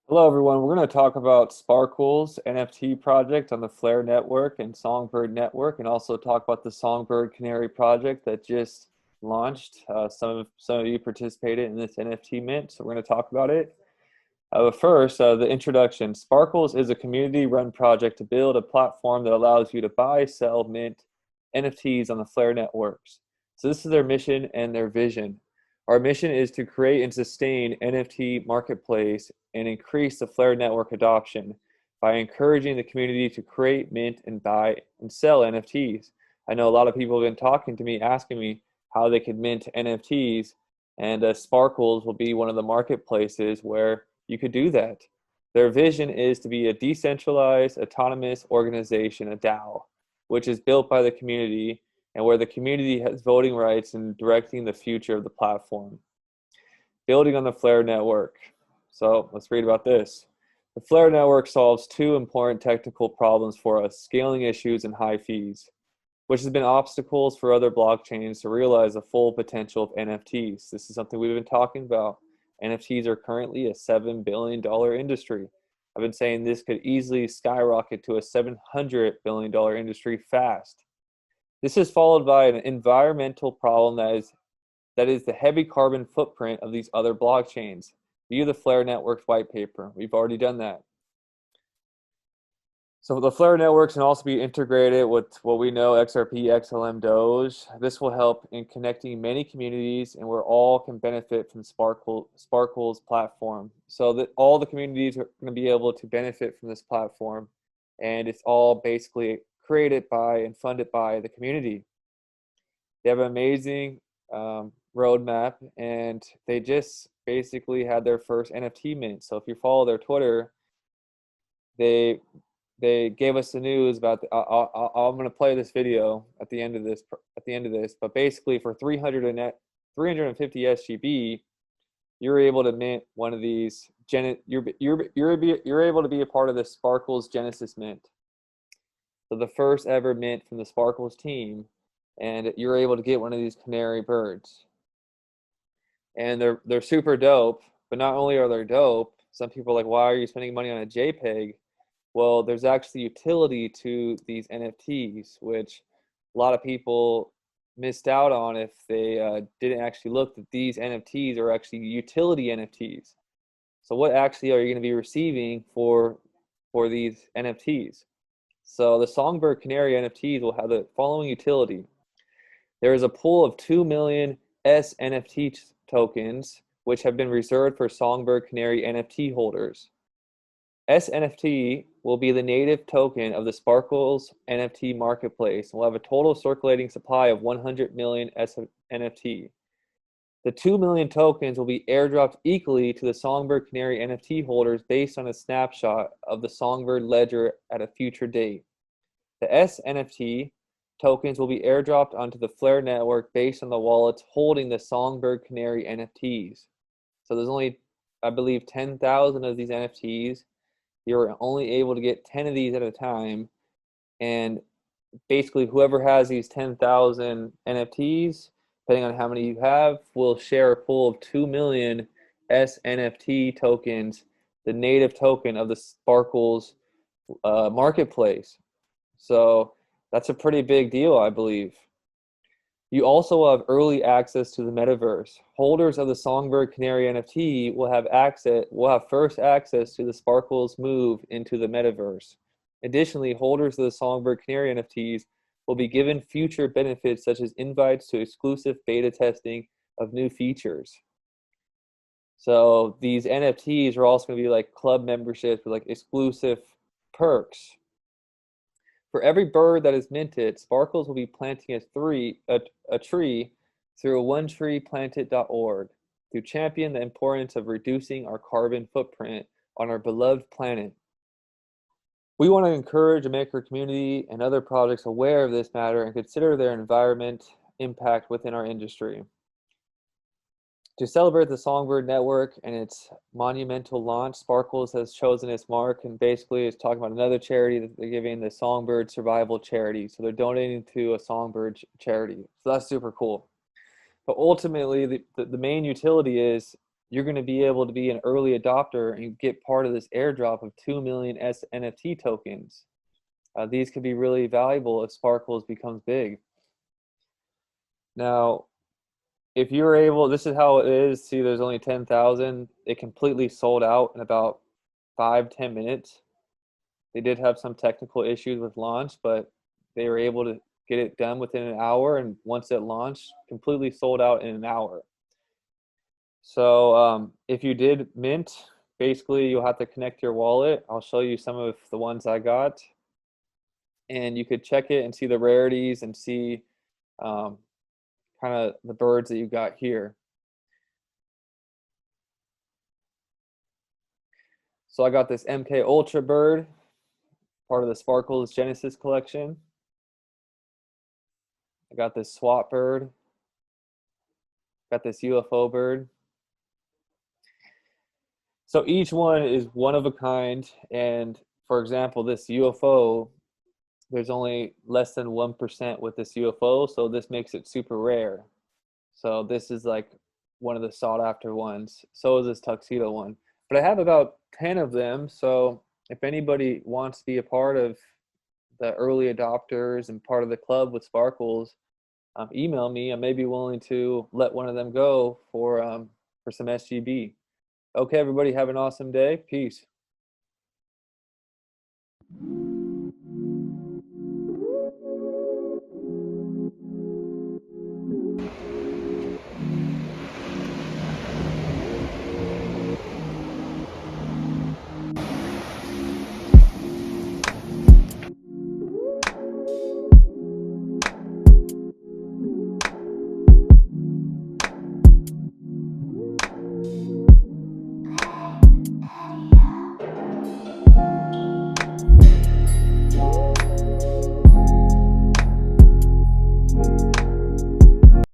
Hello, everyone. We're going to talk about Sparkle's NFT project on the Flare network and Songbird network, and also talk about the Songbird Canary project that just launched. Some of you participated in this NFT mint, so we're going to talk about it. But first, the introduction. Sparkles is a community-run project to build a platform that allows you to buy, sell, mint NFTs on the Flare networks. So this is their mission and their vision. Our mission is to create and sustain NFT marketplace and increase the Flare network adoption by encouraging the community to create, mint, and buy and sell NFTs. I know a lot of people have been talking to me, asking me how they could mint NFTs, and Sparkles will be one of the marketplaces where you could do that. Their vision is to be a decentralized, autonomous organization, a DAO, which is built by the community and where the community has voting rights in directing the future of the platform. Building on the Flare network. So let's read about this. The Flare network solves two important technical problems for us: scaling issues and high fees, which has been obstacles for other blockchains to realize the full potential of NFTs. This is something we've been talking about. NFTs are currently a $7 billion industry. I've been saying this could easily skyrocket to a $700 billion industry fast. This is followed by an environmental problem that is the heavy carbon footprint of these other blockchains. View the Flare Network's white paper. We've already done that. So the Flare networks can also be integrated with what we know XRP, XLM, Doge. This will help in connecting many communities and where all can benefit from Sparkle's platform. So that all the communities are going to be able to benefit from this platform, and it's all basically created by and funded by the community. They have an amazing roadmap, and they just basically had their first NFT mint. So if you follow their Twitter, they they gave us the news about I'm going to play this video at the end of this, but basically for 350 SGB, you're able to mint one of these you're able to be a part of the Sparkles Genesis mint. So the first ever mint from the Sparkles team, and you're able to get one of these canary birds. And they're super dope, but not only are they dope, some people are like, why are you spending money on a JPEG? Well, there's actually utility to these NFTs, which a lot of people missed out on if they didn't actually look that these NFTs are actually utility NFTs. So what actually are you going to be receiving for these NFTs? So the Songbird Canary NFTs will have the following utility. There is a pool of 2 million SNFT tokens, which have been reserved for Songbird Canary NFT holders. SNFT will be the native token of the Sparkles NFT marketplace and will have a total circulating supply of 100 million SNFT. The 2 million tokens will be airdropped equally to the Songbird Canary NFT holders based on a snapshot of the Songbird ledger at a future date. The SNFT tokens will be airdropped onto the Flare network based on the wallets holding the Songbird Canary NFTs. So there's only, I believe, 10,000 of these NFTs. You're only able to get 10 of these at a time, and basically whoever has these 10,000 NFTs, depending on how many you have, will share a pool of 2 million SNFT tokens, the native token of the Sparkles marketplace. So that's a pretty big deal, I believe. You also have early access to the metaverse. Holders of the Songbird Canary NFT will have first access to the Sparkles move into the metaverse. Additionally, holders of the Songbird Canary NFTs will be given future benefits such as invites to exclusive beta testing of new features. So these NFTs are also going to be like club memberships with like exclusive perks. For every bird that is minted, Sparkles will be planting a tree through onetreeplanted.org to champion the importance of reducing our carbon footprint on our beloved planet. We want to encourage and make our community and other projects aware of this matter and consider their environment impact within our industry. To celebrate the Songbird Network and its monumental launch, Sparkles has chosen its mark and basically is talking about another charity that they're giving, the Songbird Survival Charity. So they're donating to a Songbird charity. So that's super cool. But ultimately, the main utility is you're going to be able to be an early adopter and get part of this airdrop of 2 million NFT tokens. These could be really valuable if Sparkles becomes big. Now, if you're able, this is how it is. See, there's only 10,000. It completely sold out in about 5-10 minutes. They did have some technical issues with launch, but they were able to get it done within an hour. And once it launched, completely sold out in an hour. So if you did mint, basically you'll have to connect your wallet. I'll show you some of the ones I got. And you could check it and see the rarities and see kind of the birds that you got here. So I got this MK Ultra bird, part of the Sparkles Genesis collection. I got this swap bird. Got this UFO bird. So each one is one of a kind. And for example, this UFO, there's only less than 1% with this UFO. So this makes it super rare. So this is like one of the sought after ones. So is this tuxedo one. But I have about 10 of them. So if anybody wants to be a part of the early adopters and part of the club with Sparkles, email me. I may be willing to let one of them go for some SGB. Okay, everybody, have an awesome day. Peace.